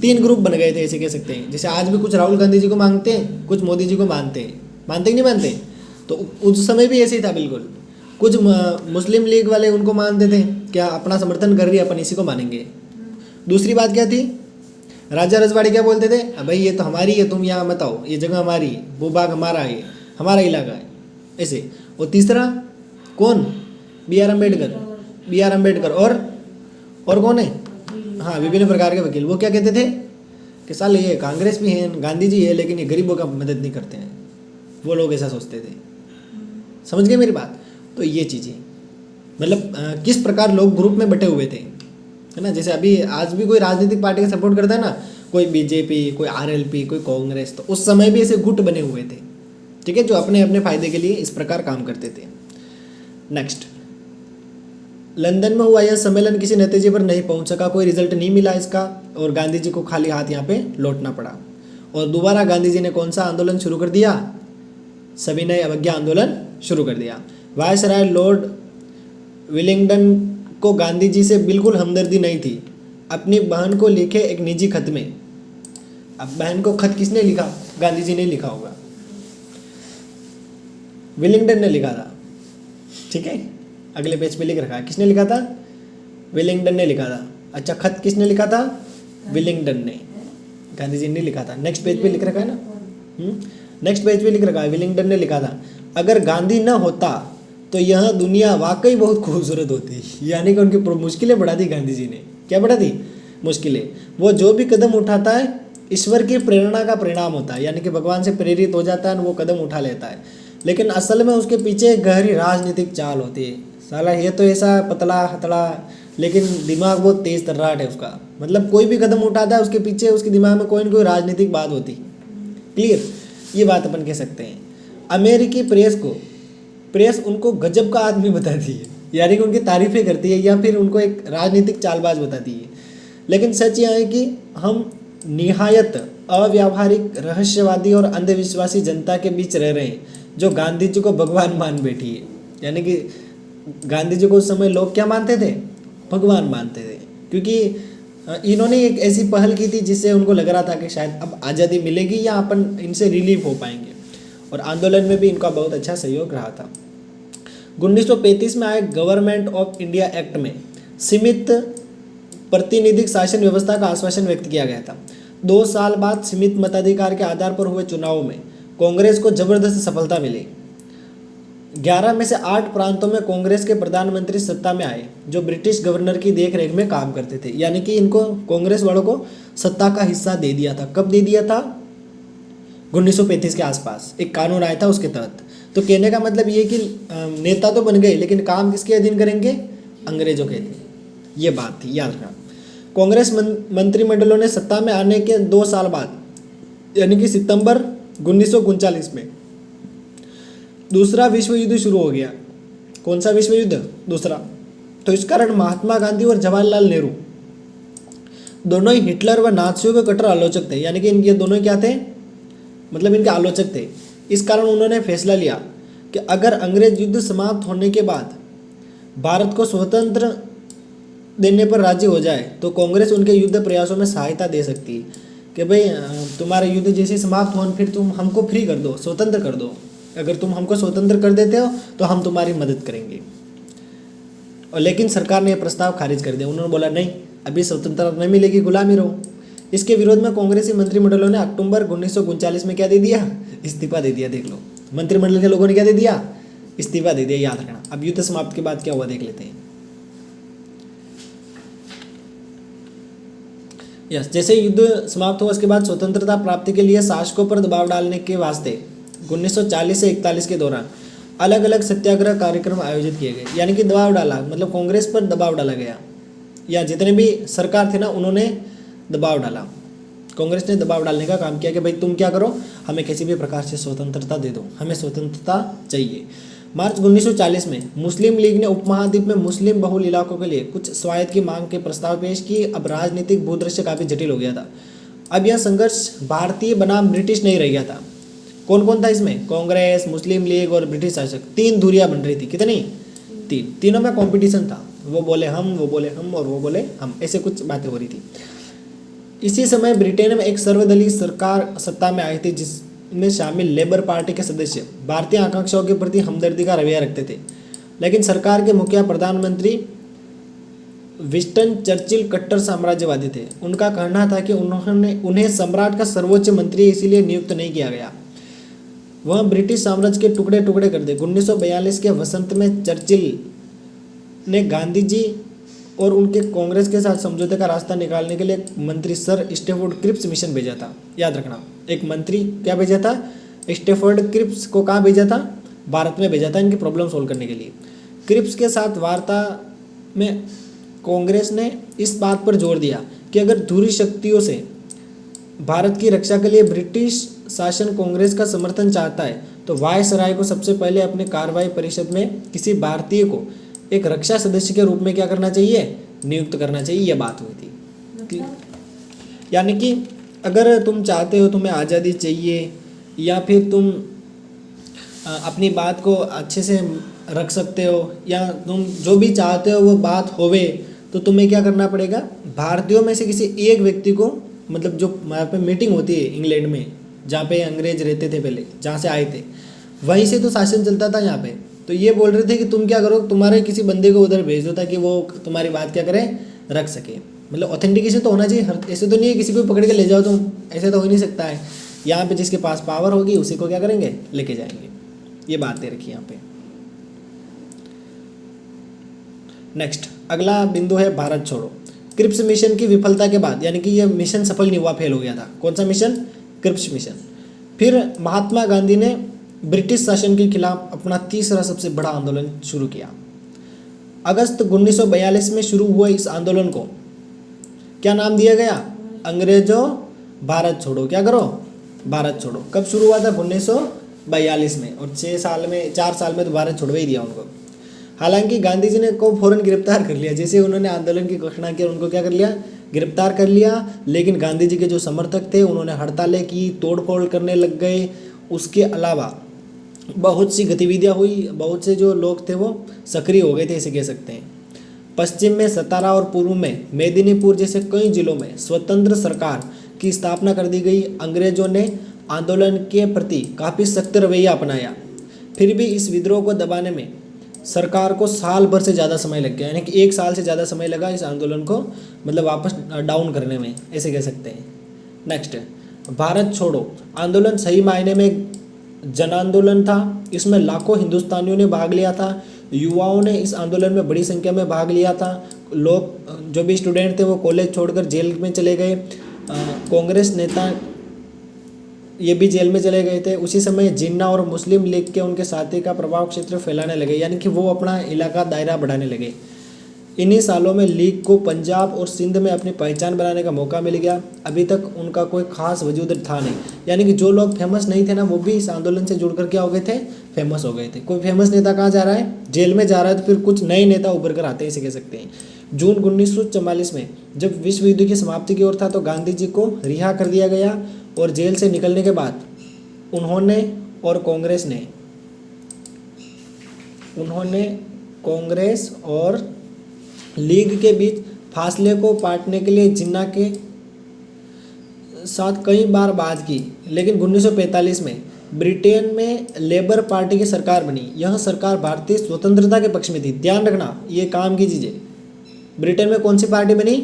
3 ग्रुप बन गए थे, ऐसे कह सकते हैं। जैसे आज भी कुछ राहुल गांधी जी को मांगते हैं, कुछ मोदी जी को मानते हैं। मानते कि नहीं मानते? तो उस समय भी ऐसे ही था बिल्कुल। कुछ मुस्लिम लीग वाले उनको मानते थे, क्या अपना समर्थन कर रही है, अपन इसी को मानेंगे। दूसरी बात क्या थी? राजा रजवाड़ी क्या बोलते थे? भाई ये तो हमारी है, तुम यहाँ मत आओ, ये जगह हमारी है, भूभाग हमारा है, हमारा इलाका है, ऐसे। और तीसरा कौन? BR अम्बेडकर। BR अम्बेडकर और कौन है? हाँ, विभिन्न प्रकार के वकील। वो क्या कहते थे कि साले ये कांग्रेस भी है, गांधी जी है, लेकिन ये गरीबों का मदद नहीं करते हैं। वो लोग ऐसा सोचते थे। समझ गए मेरी बात? तो ये चीज़ें मतलब किस प्रकार लोग ग्रुप में बटे हुए थे, है ना। जैसे अभी आज भी कोई राजनीतिक पार्टी का सपोर्ट करता है ना, कोई BJP, कोई RLP, कोई कांग्रेस, तो उस समय भी ऐसे गुट बने हुए थे, ठीक है, जो अपने अपने फायदे के लिए इस प्रकार काम करते थे। नेक्स्ट, लंदन में हुआ यह सम्मेलन किसी नतीजे पर नहीं पहुंच सका, कोई रिजल्ट नहीं मिला इसका, और गांधी जी को खाली हाथ यहाँ पे लौटना पड़ा। और दोबारा गांधी जी ने कौन सा आंदोलन शुरू कर दिया? सविनय अवज्ञा आंदोलन शुरू कर दिया। वायसराय लॉर्ड विलिंगडन को गांधी जी से बिल्कुल हमदर्दी नहीं थी। अपनी बहन को लिखे एक निजी खत में, अब बहन को खत किसने लिखा? गांधी जी ने लिखा होगा, विलिंगडन ने लिखा था, ठीक है, अगले पेज पे लिख रखा है। किसने लिखा था? विलिंगडन ने लिखा था। अच्छा, खत किसने लिखा था? विलिंगडन ने, गांधी जी ने लिखा था। नेक्स्ट पेज पे लिख रखा है ना, नेक्स्ट पेज पे लिख रखा है, विलिंगडन ने लिखा था, अगर गांधी न होता तो यह दुनिया वाकई बहुत खूबसूरत होती। यानी कि उनकी मुश्किलें बढ़ा दी गांधी जी ने। क्या बढ़ा दी? मुश्किलें। वो जो भी कदम उठाता है ईश्वर की प्रेरणा का परिणाम होता है, यानी कि भगवान से प्रेरित हो जाता है और वो कदम उठा लेता है, लेकिन असल में उसके पीछे गहरी राजनीतिक चाल होती है। साला ये तो ऐसा पतला हतला, लेकिन दिमाग बहुत तेज तर्राट है उसका। मतलब कोई भी कदम उठाता है उसके पीछे उसके दिमाग में कोई ना कोई राजनीतिक बात होती। क्लियर? ये बात अपन कह सकते हैं। अमेरिकी प्रेस उनको गजब का आदमी बताती है, यानी कि उनकी तारीफें करती है या फिर उनको एक राजनीतिक चालबाज बताती है। लेकिन सच यह है कि हम निहायत अव्यावहारिक, रहस्यवादी और अंधविश्वासी जनता के बीच रह रहे हैं, जो गांधी जी को भगवान मान बैठी है। यानी कि गांधी जी को उस समय लोग क्या मानते थे? भगवान मानते थे, क्योंकि इन्होंने एक ऐसी पहल की थी जिससे उनको लग रहा था कि शायद अब आज़ादी मिलेगी या अपन इनसे रिलीफ हो पाएंगे, और आंदोलन में भी इनका बहुत अच्छा सहयोग रहा था। 1935 में आए गवर्नमेंट ऑफ इंडिया एक्ट में सीमित प्रतिनिधिक शासन व्यवस्था का आश्वासन व्यक्त किया गया था। 2 साल बाद सीमित मताधिकार के आधार पर हुए चुनावों में कांग्रेस को जबरदस्त सफलता मिली। 11 में से 8 प्रांतों में कांग्रेस के प्रधानमंत्री सत्ता में आए जो ब्रिटिश गवर्नर की देखरेख में काम करते थे। यानी कि इनको कांग्रेस वालों को सत्ता का हिस्सा दे दिया था। कब दे दिया था? 1935 के आसपास एक कानून आया था उसके तहत। तो कहने का मतलब ये कि नेता तो बन गए लेकिन काम किसके अधीन करेंगे? अंग्रेजों के अधीन। ये बात थी, याद रखना। कांग्रेस मंत्रिमंडलों ने सत्ता में आने के 2 साल बाद यानी कि सितंबर 1939 में दूसरा विश्व युद्ध शुरू हो गया। कौन सा विश्व युद्ध? दूसरा। तो इस कारण महात्मा गांधी और जवाहरलाल नेहरू दोनों ही हिटलर व नाज़ियों के कट्टर आलोचक थे। यानी कि इनके दोनों ही क्या थे? मतलब इनके आलोचक थे। इस कारण उन्होंने फैसला लिया कि अगर अंग्रेज युद्ध समाप्त होने के बाद भारत को स्वतंत्र देने पर राजी हो जाए तो कांग्रेस उनके युद्ध प्रयासों में सहायता दे सकती है कि भाई तुम्हारा युद्ध जैसे समाप्त हो फिर तुम हमको फ्री कर दो, स्वतंत्र कर दो। अगर तुम हमको स्वतंत्र कर देते हो तो हम तुम्हारी मदद करेंगे। और लेकिन सरकार ने यह प्रस्ताव खारिज कर दिया। उन्होंने बोला नहीं, अभी स्वतंत्रता नहीं मिलेगी, गुलामी रहो। इसके विरोध में कांग्रेसी मंत्रिमंडलों ने अक्टूबर 1939 में क्या दे दिया? इस्तीफा दे दिया। देख लो, मंत्रिमंडल के लोगों ने क्या दे दिया? इस्तीफा दे दिया। याद रखना। अब युद्ध समाप्त के बाद क्या हुआ देख लेते हैं। जैसे युद्ध समाप्त हुआ उसके बाद स्वतंत्रता प्राप्ति के लिए शासकों पर दबाव डालने के वास्ते 1940 से 41 के दौरान अलग अलग सत्याग्रह कार्यक्रम आयोजित किए गए। यानी कि दबाव डाला, मतलब कांग्रेस पर दबाव डाला गया, या जितने भी सरकार थे ना उन्होंने दबाव डाला। कांग्रेस ने दबाव डालने का काम किया कि भाई तुम क्या करो, हमें किसी भी प्रकार से स्वतंत्रता दे दो, हमें स्वतंत्रता चाहिए। मार्च 1940 में मुस्लिम लीग ने उपमहाद्वीप में मुस्लिम बहुल इलाकों के लिए कुछ स्वायत्त की मांग के प्रस्ताव पेश किए। अब राजनीतिक भूदृश्य काफ़ी जटिल हो गया था। अब यह संघर्ष भारतीय बनाम ब्रिटिश नहीं रह गया था। कौन कौन था इसमें? कांग्रेस, मुस्लिम लीग और ब्रिटिश शासक। 3 धुरियाँ बन रही थी। कितनी? 3। तीनों में कंपटीशन था। वो बोले हम, वो बोले हम और वो बोले हम, ऐसे कुछ बातें हो रही थी। इसी समय ब्रिटेन में एक सर्वदलीय सरकार सत्ता में आई थी जिसमें शामिल लेबर पार्टी के सदस्य भारतीय आकांक्षाओं के प्रति हमदर्दी का रवैया रखते थे। लेकिन सरकार के मुखिया प्रधानमंत्री विंस्टन चर्चिल कट्टर साम्राज्यवादी थे। उनका कहना था कि उन्हें सम्राट का सर्वोच्च मंत्री इसीलिए नियुक्त नहीं किया गया, वह ब्रिटिश साम्राज्य के टुकड़े टुकड़े कर दे। 1942 के वसंत में चर्चिल ने गांधी जी और उनके कांग्रेस के साथ समझौते का रास्ता निकालने के लिए एक मंत्री सर स्टेफोर्ड क्रिप्स मिशन भेजा था। याद रखना, एक मंत्री क्या भेजा था? स्टेफोर्ड क्रिप्स को कहाँ भेजा था? भारत में भेजा था इनकी प्रॉब्लम सोल्व करने के लिए। क्रिप्स के साथ वार्ता में कांग्रेस ने इस बात पर जोर दिया कि अगर धुरी शक्तियों से भारत की रक्षा के लिए ब्रिटिश शासन कांग्रेस का समर्थन चाहता है तो वायसराय को सबसे पहले अपने कार्रवाई परिषद में किसी भारतीय को एक रक्षा सदस्य के रूप में क्या करना चाहिए? नियुक्त करना चाहिए। यह बात हुई थी। यानी कि अगर तुम चाहते हो, तुम्हें आज़ादी चाहिए या फिर तुम अपनी बात को अच्छे से रख सकते हो या तुम जो भी चाहते हो वो बात होवे, तो तुम्हें क्या करना पड़ेगा? भारतीयों में से किसी एक व्यक्ति को, मतलब जो वहाँ पे मीटिंग होती है इंग्लैंड में जहाँ पे अंग्रेज रहते थे पहले, जहाँ से आए थे, वहीं से तो शासन चलता था यहाँ पे। तो ये बोल रहे थे कि तुम क्या करो, तुम्हारे किसी बंदे को उधर भेज दो ताकि वो तुम्हारी बात क्या करे, रख सके। मतलब ऑथेंटिकेशन तो होना चाहिए। ऐसे तो नहीं है किसी को पकड़ के ले जाओ तुम, ऐसे तो हो ही नहीं सकता है। यहाँ पे जिसके पास पावर होगी उसी को क्या करेंगे? लेके जाएंगे। ये बात दे रखी यहाँ पे। नेक्स्ट अगला बिंदु है भारत छोड़ो। क्रिप्स मिशन की विफलता के बाद, यानी कि यह मिशन सफल नहीं हुआ, फेल हो गया था। कौन सा मिशन? Cripps mission. फिर महात्मा गांधी ने ब्रिटिश शासन के खिलाफ अपना तीसरा सबसे बड़ा आंदोलन शुरू किया। अगस्त 1942 में शुरू हुए इस आंदोलन को क्या नाम दिया गया? अंग्रेजों भारत छोड़ो। क्या करो? भारत छोड़ो। कब शुरू हुआ था? 1942 में। और 4 साल में तो भारत छोड़वा ही दिया उनको। हालांकि गांधी जी ने को फौरन गिरफ्तार कर लिया। जैसे उन्होंने आंदोलन की घोषणा की उनको क्या कर लिया? गिरफ्तार कर लिया। लेकिन गांधी जी के जो समर्थक थे उन्होंने हड़तालें की, तोड़फोड़ करने लग गए। उसके अलावा बहुत सी गतिविधियां हुई, बहुत से जो लोग थे वो सक्रिय हो गए थे, ऐसे कह सकते हैं। पश्चिम में सतारा और पूर्व में मेदिनीपुर जैसे कई जिलों में स्वतंत्र सरकार की स्थापना कर दी गई। अंग्रेजों ने आंदोलन के प्रति काफ़ी सख्त रवैया अपनाया। फिर भी इस विद्रोह को दबाने में सरकार को साल भर से ज़्यादा समय लग गया, यानी कि 1 साल से ज़्यादा समय लगा इस आंदोलन को मतलब वापस डाउन करने में, ऐसे कह सकते हैं। नेक्स्ट, भारत छोड़ो आंदोलन सही मायने में जन आंदोलन था। इसमें लाखों हिंदुस्तानियों ने भाग लिया था। युवाओं ने इस आंदोलन में बड़ी संख्या में भाग लिया था। लोग जो भी स्टूडेंट थे वो कॉलेज छोड़कर जेल में चले गए। कांग्रेस नेता ये भी जेल में चले गए थे। उसी समय जिन्ना और मुस्लिम लीग के उनके साथी का प्रभाव क्षेत्र फैलाने लगे, यानी कि वो अपना इलाका दायरा बढ़ाने लगे। इन्हीं सालों में लीग को पंजाब और सिंध में अपनी पहचान बनाने का मौका मिल गया। अभी तक उनका कोई खास वजूद था नहीं, यानी कि जो लोग फेमस नहीं थे ना, वो भी इस आंदोलन से जुड़कर क्या हो गए थे, फेमस हो गए थे। कोई फेमस नेता कहाँ जा रहा है, जेल में जा रहा है, तो फिर कुछ नए नेता उभर कर आते हैं, इसे कह सकते हैं। जून 1944 में जब विश्व युद्ध की समाप्ति की ओर था तो गांधी जी को रिहा कर दिया गया और जेल से निकलने के बाद उन्होंने कांग्रेस और लीग के बीच फासले को पाटने के लिए जिन्ना के साथ कई बार बात की, लेकिन 1945 में ब्रिटेन में लेबर पार्टी की सरकार बनी। यह सरकार भारतीय स्वतंत्रता के पक्ष में थी। ध्यान रखना, ये काम की चीज़ें। ब्रिटेन में कौन सी पार्टी बनी,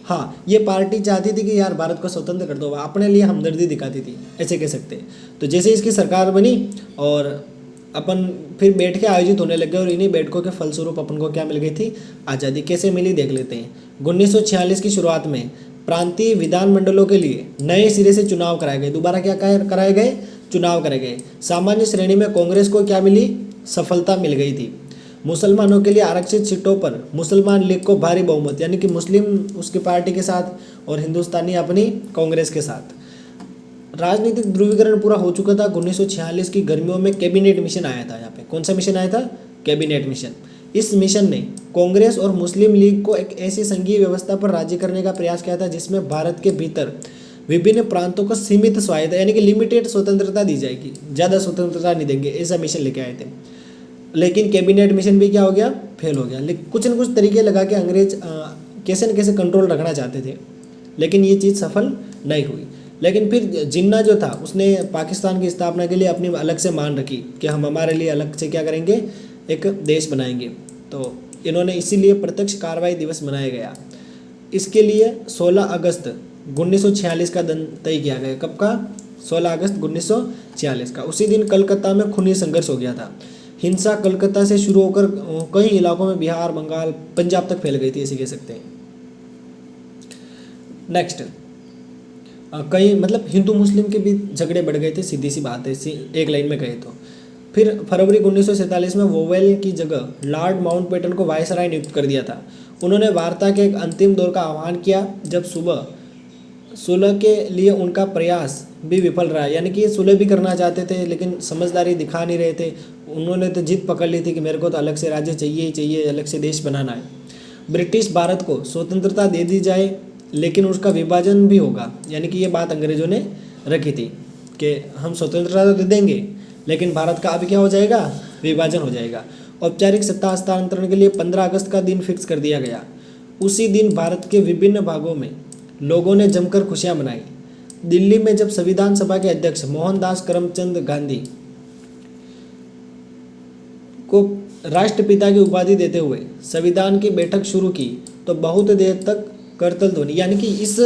हाँ, ये पार्टी चाहती थी कि यार भारत को स्वतंत्र कर दो, अपने लिए हमदर्दी दिखाती थी, ऐसे कह सकते हैं। तो जैसे इसकी सरकार बनी और अपन फिर बैठ के आयोजित होने लग गए और इन्हीं बैठकों के फलस्वरूप अपन को क्या मिल गई थी, आज़ादी। कैसे मिली देख लेते हैं। 1946 की शुरुआत में प्रांतीय विधानमंडलों के लिए नए सिरे से चुनाव कराए गए। दोबारा क्या कराए गए, चुनाव कराए गए। सामान्य श्रेणी में कांग्रेस को क्या मिली, सफलता मिल गई थी। मुसलमानों के लिए आरक्षित सीटों पर मुसलमान लीग को भारी बहुमत, यानी कि मुस्लिम उसकी पार्टी के साथ और हिंदुस्तानी अपनी कांग्रेस के साथ। राजनीतिक ध्रुवीकरण पूरा हो चुका था। 1946 की गर्मियों में कैबिनेट मिशन आया था। यहाँ पे कौन सा मिशन आया था, कैबिनेट मिशन। इस मिशन ने कांग्रेस और मुस्लिम लीग को एक ऐसी संघीय व्यवस्था पर राजी करने का प्रयास किया था जिसमें भारत के भीतर विभिन्न प्रांतों को सीमित स्वायत्ता, यानी कि लिमिटेड स्वतंत्रता दी जाएगी, ज़्यादा स्वतंत्रता नहीं देंगे, ऐसा मिशन लेके आए थे। लेकिन कैबिनेट मिशन भी क्या हो गया, फेल हो गया। लेकिन कुछ न कुछ तरीके लगा के अंग्रेज कैसे न कैसे कंट्रोल रखना चाहते थे, लेकिन ये चीज़ सफल नहीं हुई। लेकिन फिर जिन्ना जो था उसने पाकिस्तान की स्थापना के लिए अपनी अलग से मान रखी कि हम हमारे लिए अलग से क्या करेंगे, एक देश बनाएंगे। तो इन्होंने इसीलिए प्रत्यक्ष कार्रवाई दिवस मनाया गया। इसके लिए 16 अगस्त 1946 का दिन तय किया गया। कब का, 16 अगस्त 1946 का। उसी दिन कलकत्ता में खूनी संघर्ष हो गया था। हिंसा कलकत्ता से शुरू होकर कई इलाकों में बिहार, बंगाल, पंजाब तक फैल गई थी, ऐसे कह सकते हैं। नेक्स्ट, कई मतलब हिंदू मुस्लिम के बीच झगड़े बढ़ गए थे, सीधी सी बात है, एक लाइन में कहे तो। फिर फरवरी 1947 में वोवेल की जगह लॉर्ड माउंटबेटन को वायसराय नियुक्त कर दिया था। उन्होंने वार्ता के एक अंतिम दौर का आह्वान किया, जब सुलह के लिए उनका प्रयास भी विफल रहा। यानी कि सुलह भी करना चाहते थे लेकिन समझदारी दिखा नहीं रहे थे। उन्होंने तो जिद पकड़ ली थी कि मेरे को तो अलग से राज्य चाहिए ही चाहिए, अलग से देश बनाना है। ब्रिटिश भारत को स्वतंत्रता दे दी जाए लेकिन उसका विभाजन भी होगा, यानी कि ये बात अंग्रेजों ने रखी थी कि हम स्वतंत्रता तो दे देंगे लेकिन भारत का अभी क्या हो जाएगा, विभाजन हो जाएगा। औपचारिक सत्ता हस्तांतरण के लिए 15 अगस्त का दिन फिक्स कर दिया गया। उसी दिन भारत के विभिन्न भागों में लोगों ने जमकर खुशियां मनाई। दिल्ली में जब संविधान सभा के अध्यक्ष मोहनदास करमचंद गांधी को राष्ट्रपिता की उपाधि देते हुए संविधान की बैठक शुरू की तो बहुत देर तक करतल ध्वनि, यानी कि इस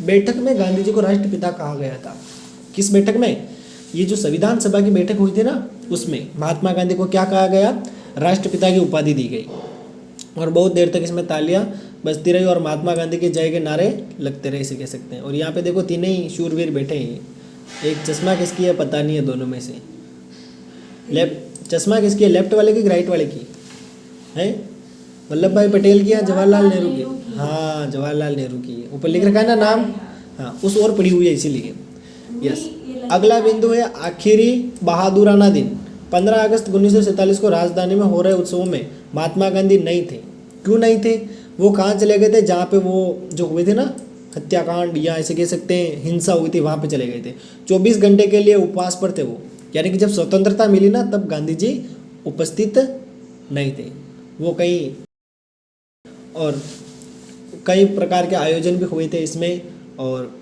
बैठक में गांधी जी को राष्ट्रपिता कहा गया था। किस बैठक में, ये जो संविधान सभा की बैठक हुई थी ना, उसमें महात्मा गांधी को क्या कहा गया, राष्ट्रपिता की उपाधि दी गई। और बहुत देर तक इसमें तालियां बजती रही और महात्मा गांधी के जय के नारे लगते रहे, इसे कह सकते हैं। और यहाँ पे देखो तीनों ही शूरवीर बैठे हैं। एक चश्मा किसकी है पता नहीं है दोनों में से। चश्मा किसकी है, लेफ्ट वाले की कि राइट वाले की है, वल्लभ भाई पटेल की या जवाहरलाल नेहरू की, हाँ जवाहरलाल नेहरू की है। ऊपर लिख रखा है ना नाम, हाँ उस ओर पड़ी हुई है इसीलिए। यस, अगला बिंदु है आखिरी बहादुराना दिन। 15 अगस्त 1947 को राजधानी में हो रहे उत्सवों में महात्मा गांधी नहीं थे। क्यों नहीं थे, वो कहाँ चले गए थे, जहाँ पे वो जो हुए थे ना हत्याकांड या ऐसे कह सकते हैं हिंसा हुई थी, वहाँ पे चले गए थे। 24 घंटे के लिए उपवास पर थे वो, यानी कि जब स्वतंत्रता मिली ना तब गांधी जी उपस्थित नहीं थे, वो कहीं और कई प्रकार के आयोजन भी हुए थे इसमें और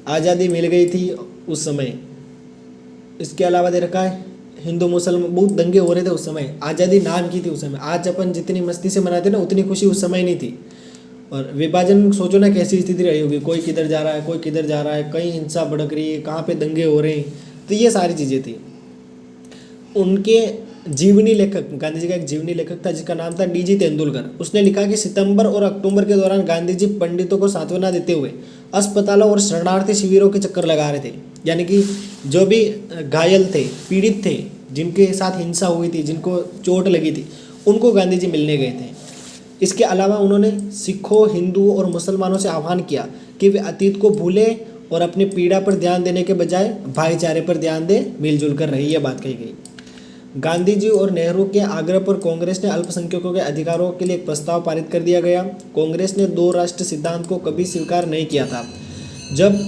आज़ादी मिल गई थी उस समय। इसके अलावा दे रखा है हिंदू मुसलमान बहुत दंगे हो रहे थे उस समय, आज़ादी नाम की थी उस समय। आज अपन जितनी मस्ती से मनाते ना उतनी खुशी उस समय नहीं थी। और विभाजन सोचो ना कैसी स्थिति रही होगी, कोई किधर जा रहा है, कोई किधर जा रहा है, कहीं हिंसा भड़क रही है, कहाँ पे दंगे हो रहे हैं, तो ये सारी चीज़ें थी। उनके जीवनी लेखक, गांधी जी का एक जीवनी लेखक था जिसका नाम था डीजी तेंदुलकर। उसने लिखा कि सितंबर और अक्टूबर के दौरान गांधी जी पंडितों को सांत्वना देते हुए अस्पतालों और शरणार्थी शिविरों के चक्कर लगा रहे थे। यानी कि जो भी घायल थे, पीड़ित थे, जिनके साथ हिंसा हुई थी, जिनको चोट लगी थी, उनको गांधी जी मिलने गए थे। इसके अलावा उन्होंने सिखों, हिंदुओं और मुसलमानों से आह्वान किया कि वे अतीत को भूलें और अपनी पीड़ा पर ध्यान देने के बजाय भाईचारे पर ध्यान दें, मिलजुल कर रहे, यह बात कही गई। गांधी जी और नेहरू के आग्रह पर कांग्रेस ने अल्पसंख्यकों के अधिकारों के लिए एक प्रस्ताव पारित कर दिया गया। कांग्रेस ने 2 राष्ट्र सिद्धांत को कभी स्वीकार नहीं किया था। जब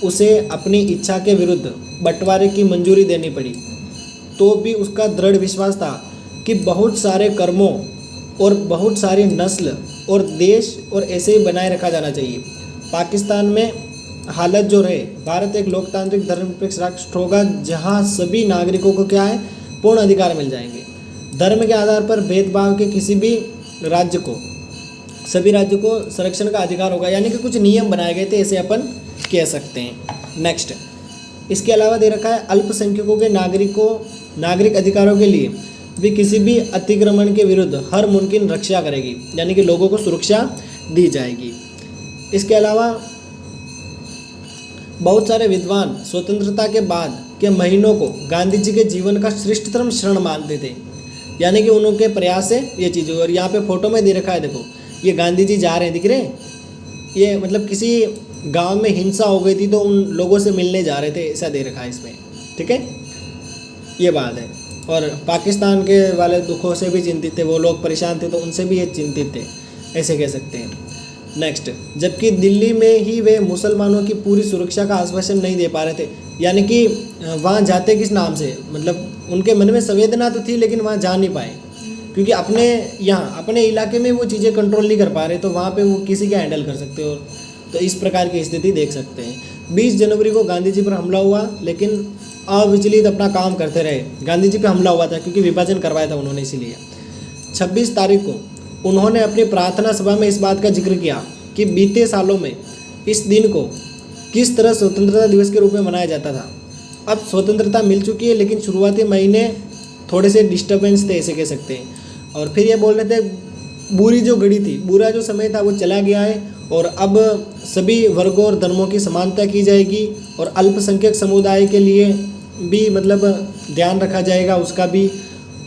उसे अपनी इच्छा के विरुद्ध बंटवारे की मंजूरी देनी पड़ी तो भी उसका दृढ़ विश्वास था कि बहुत सारे कर्मों और बहुत सारी नस्ल और देश और ऐसे ही बनाए रखा जाना चाहिए। पाकिस्तान में हालत जो रहे, भारत एक लोकतांत्रिक धर्मनिरपेक्ष राष्ट्र होगा जहां सभी नागरिकों को क्या है, पूर्ण अधिकार मिल जाएंगे। धर्म के आधार पर भेदभाव के किसी भी राज्य को, सभी राज्यों को संरक्षण का अधिकार होगा। यानी कि कुछ नियम बनाए गए थे, ऐसे अपन कह सकते हैं। नेक्स्ट, इसके अलावा दे रखा है अल्पसंख्यकों के नागरिक अधिकारों के लिए भी किसी भी अतिक्रमण के विरुद्ध हर मुमकिन रक्षा करेगी, यानी कि लोगों को सुरक्षा दी जाएगी। इसके अलावा बहुत सारे विद्वान स्वतंत्रता के बाद के महीनों को गांधी जी के जीवन का श्रेष्ठतम क्षण मानते थे। यानी कि उनके प्रयास से ये चीज़ हुई। और यहाँ पे फोटो में दे रखा है, देखो ये गांधी जी जा रहे हैं, दिख रहे हैं, ये मतलब किसी गांव में हिंसा हो गई थी तो उन लोगों से मिलने जा रहे थे, ऐसा दे रखा है इसमें, ठीक है, ये बात है। और पाकिस्तान के वाले दुखों से भी चिंतित थे, वो लोग परेशान थे तो उनसे भी ये चिंतित थे, ऐसे कह सकते हैं। नेक्स्ट, जबकि दिल्ली में ही वे मुसलमानों की पूरी सुरक्षा का आश्वासन नहीं दे पा रहे थे। यानी कि वहाँ जाते किस नाम से, मतलब उनके मन में संवेदना तो थी लेकिन वहाँ जा नहीं पाए, क्योंकि अपने इलाके में वो चीज़ें कंट्रोल नहीं कर पा रहे, तो वहाँ पे वो किसी का हैंडल कर सकते हो। तो इस प्रकार की स्थिति देख सकते हैं। 20 जनवरी को गांधी जी पर हमला हुआ, लेकिन अविचलित अपना काम करते रहे। गांधी जी पे हमला हुआ था क्योंकि विभाजन करवाया था उन्होंने, इसीलिए 26 तारीख को उन्होंने अपनी प्रार्थना सभा में इस बात का जिक्र किया कि बीते सालों में इस दिन को किस तरह स्वतंत्रता दिवस के रूप में मनाया जाता था। अब स्वतंत्रता मिल चुकी है, लेकिन शुरुआती महीने थोड़े से डिस्टर्बेंस थे, ऐसे कह सकते हैं। और फिर ये बोल रहे थे बुरी जो घड़ी थी, बुरा जो समय था वो चला गया है और अब सभी वर्गों और धर्मों की समानता की जाएगी और अल्पसंख्यक समुदाय के लिए भी मतलब ध्यान रखा जाएगा, उसका भी।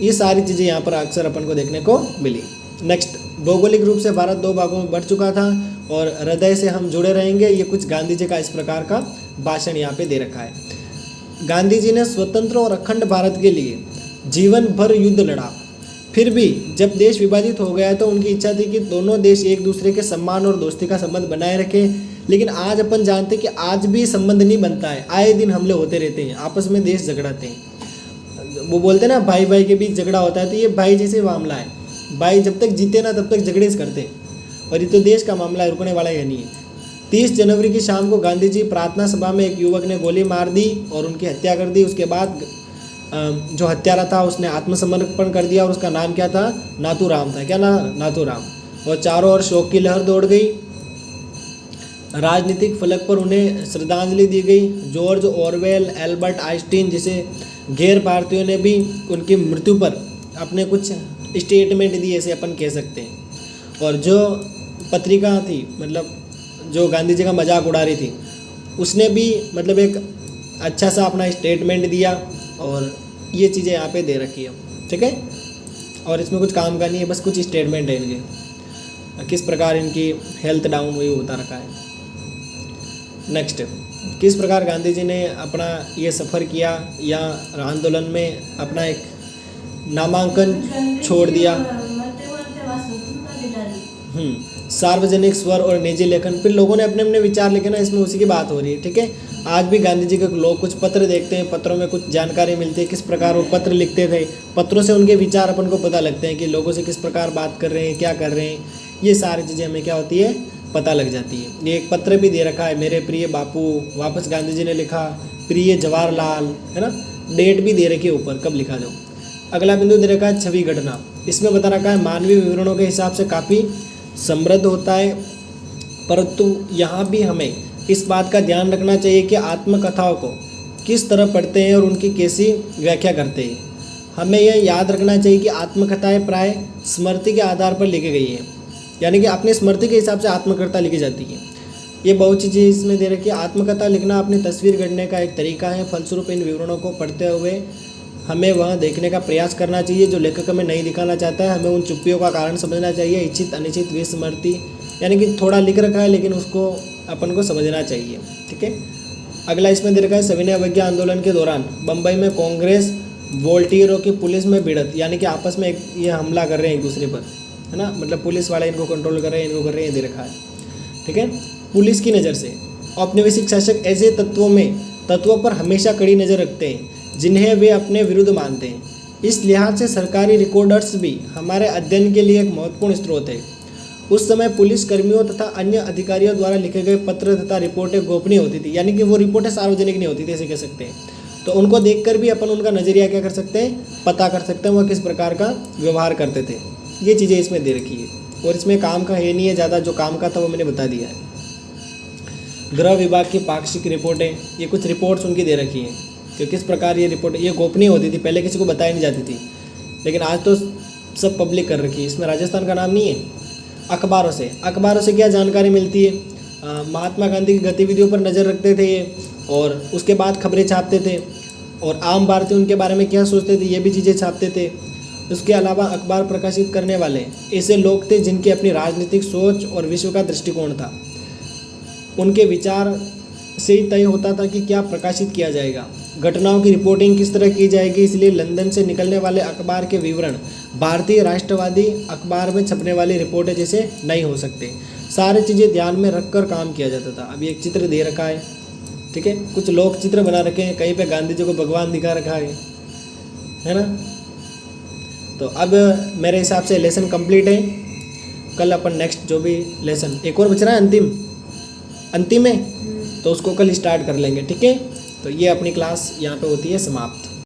ये सारी चीज़ें यहाँ पर अक्सर अपन को देखने को मिली। नेक्स्ट, भौगोलिक रूप से भारत 2 भागों में बढ़ चुका था और हृदय से हम जुड़े रहेंगे। ये कुछ गांधी जी का इस प्रकार का भाषण यहाँ पे दे रखा है। गांधी जी ने स्वतंत्र और अखंड भारत के लिए जीवन भर युद्ध लड़ा। फिर भी जब देश विभाजित हो गया तो उनकी इच्छा थी कि दोनों देश एक दूसरे के सम्मान और दोस्ती का संबंध बनाए रखें। लेकिन आज अपन जानते हैं कि आज भी संबंध नहीं बनता है, आए दिन हमले होते रहते हैं, आपस में देश झगड़ाते हैं। वो बोलते हैं ना भाई भाई के बीच झगड़ा होता है, तो ये भाई जैसे मामला है। भाई जब तक जीते ना तब तक झगड़े करते हैं, और ये तो देश का मामला है, रुकने वाला है नहीं है। 30 जनवरी की शाम को गांधी जी प्रार्थना सभा में एक युवक ने गोली मार दी और उनकी हत्या कर दी। उसके बाद जो हत्यारा था उसने आत्मसमर्पण कर दिया और उसका नाम क्या था, नाथूराम था। क्या ना, नाथूराम। और चारों ओर शोक की लहर दौड़ गई। राजनीतिक फलक पर उन्हें श्रद्धांजलि दी गई। जॉर्ज ऑरवेल, एल्बर्ट आइंस्टीन जैसे गैर भारतीयों ने भी उनकी मृत्यु पर अपने कुछ स्टेटमेंट दिए, ऐसे अपन कह सकते हैं। और जो पत्रिका थी, मतलब जो गांधी जी का मजाक उड़ा रही थी, उसने भी मतलब एक अच्छा सा अपना स्टेटमेंट दिया। और ये चीज़ें यहाँ पे दे रखी है, ठीक है। और इसमें कुछ काम का नहीं है, बस कुछ स्टेटमेंट है इनके, किस प्रकार इनकी हेल्थ डाउन हुई बता रखा है। नेक्स्ट, किस प्रकार गांधी जी ने अपना ये सफ़र किया या आंदोलन में अपना एक नामांकन छोड़ दिया। सार्वजनिक स्वर और निजी लेखन, फिर लोगों ने अपने अपने विचार लिखे ना, इसमें उसी की बात हो रही है, ठीक है। आज भी गांधी जी के लोग कुछ पत्र देखते हैं, पत्रों में कुछ जानकारी मिलती है, किस प्रकार वो पत्र लिखते थे। पत्रों से उनके विचार अपन को पता लगते हैं कि लोगों से किस प्रकार बात कर रहे हैं, क्या कर रहे हैं, ये सारी चीज़ें हमें क्या होती है, पता लग जाती है। ये एक पत्र भी दे रखा है, मेरे प्रिय बापू, वापस गांधी जी ने लिखा प्रिय जवाहरलाल, है ना। डेट भी दे रखी है ऊपर, कब लिखा जाओ। अगला बिंदु दे रखा है छवि घटना। इसमें बता रखा है मानवीय विवरणों के हिसाब से काफ़ी समृद्ध होता है, परंतु यहाँ भी हमें इस बात का ध्यान रखना चाहिए कि आत्मकथाओं को किस तरह पढ़ते हैं और उनकी कैसी व्याख्या करते हैं। हमें यह याद रखना चाहिए कि आत्मकथाएं प्राय स्मृति के आधार पर लिखी गई हैं, यानी कि अपनी स्मृति के हिसाब से आत्मकथा लिखी जाती है। ये बहुत सी चीज़ इसमें दे रखी है। आत्मकथा लिखना अपनी तस्वीर गढ़ने का एक तरीका है। फलस्वरूप इन विवरणों को पढ़ते हुए हमें वह देखने का प्रयास करना चाहिए जो लेखक हमें नहीं दिखाना चाहता है। हमें उन चुप्पियों का कारण समझना चाहिए। इच्छित अनिश्चित विस्मृति, यानी कि थोड़ा लिख रखा है लेकिन उसको अपन को समझना चाहिए। ठीक है। अगला इसमें दे रखा है सविनय अवज्ञा आंदोलन के दौरान बम्बई में कांग्रेस वोल्टियरों की पुलिस में भिड़त, यानी कि आपस में ये हमला कर रहे हैं एक दूसरे पर, है ना, मतलब पुलिस वाले इनको कंट्रोल कर रहे हैं, इनको कर रहे हैं, दे रखा है। ठीक है। पुलिस की नज़र से औपनिवेशिक शासक ऐसे तत्वों पर हमेशा कड़ी नज़र रखते हैं जिन्हें वे अपने विरुद्ध मानते हैं। इस लिहाज से सरकारी रिकॉर्डर्स भी हमारे अध्ययन के लिए एक महत्वपूर्ण स्रोत है। उस समय पुलिस कर्मियों तथा अन्य अधिकारियों द्वारा लिखे गए पत्र तथा रिपोर्टें गोपनीय होती थी, यानी कि वो रिपोर्टें सार्वजनिक नहीं होती थी, ऐसे कह सकते हैं। तो उनको देखकर भी अपन उनका नज़रिया क्या कर सकते हैं, पता कर सकते हैं वह किस प्रकार का व्यवहार करते थे। ये चीज़ें इसमें दे रखी है और इसमें काम का है नहीं है ज़्यादा, जो काम का था वो मैंने बता दिया है। गृह विभाग की पाक्षिक रिपोर्टें, ये कुछ रिपोर्ट्स उनकी दे रखी हैं कि किस प्रकार ये रिपोर्ट ये गोपनीय होती थी, पहले किसी को बताई नहीं जाती थी, लेकिन आज तो सब पब्लिक कर रखी है। इसमें राजस्थान का नाम नहीं है। अखबारों से क्या जानकारी मिलती है, महात्मा गांधी की गतिविधियों पर नज़र रखते थे ये, और उसके बाद खबरें छापते थे, और आम भारतीय उनके बारे में क्या सोचते थे ये भी चीज़ें छापते थे। उसके अलावा अखबार प्रकाशित करने वाले ऐसे लोग थे जिनकी अपनी राजनीतिक सोच और विश्व का दृष्टिकोण था। उनके विचार से ही तय होता था कि क्या प्रकाशित किया जाएगा, घटनाओं की रिपोर्टिंग किस तरह की जाएगी। इसलिए लंदन से निकलने वाले अखबार के विवरण भारतीय राष्ट्रवादी अखबार में छपने वाली रिपोर्टें जैसे नहीं हो सकते। सारी चीज़ें ध्यान में रखकर काम किया जाता था। अभी एक चित्र दे रखा है, ठीक है, कुछ लोग चित्र बना रखे हैं, कहीं पे गांधी जी को भगवान दिखा रखा है ना। तो अब मेरे हिसाब से लेसन कंप्लीट है। कल अपन नेक्स्ट जो भी लेसन एक और बच रहा है अंतिम है, तो उसको कल स्टार्ट कर लेंगे। ठीक है। तो ये अपनी क्लास यहाँ पे होती है समाप्त।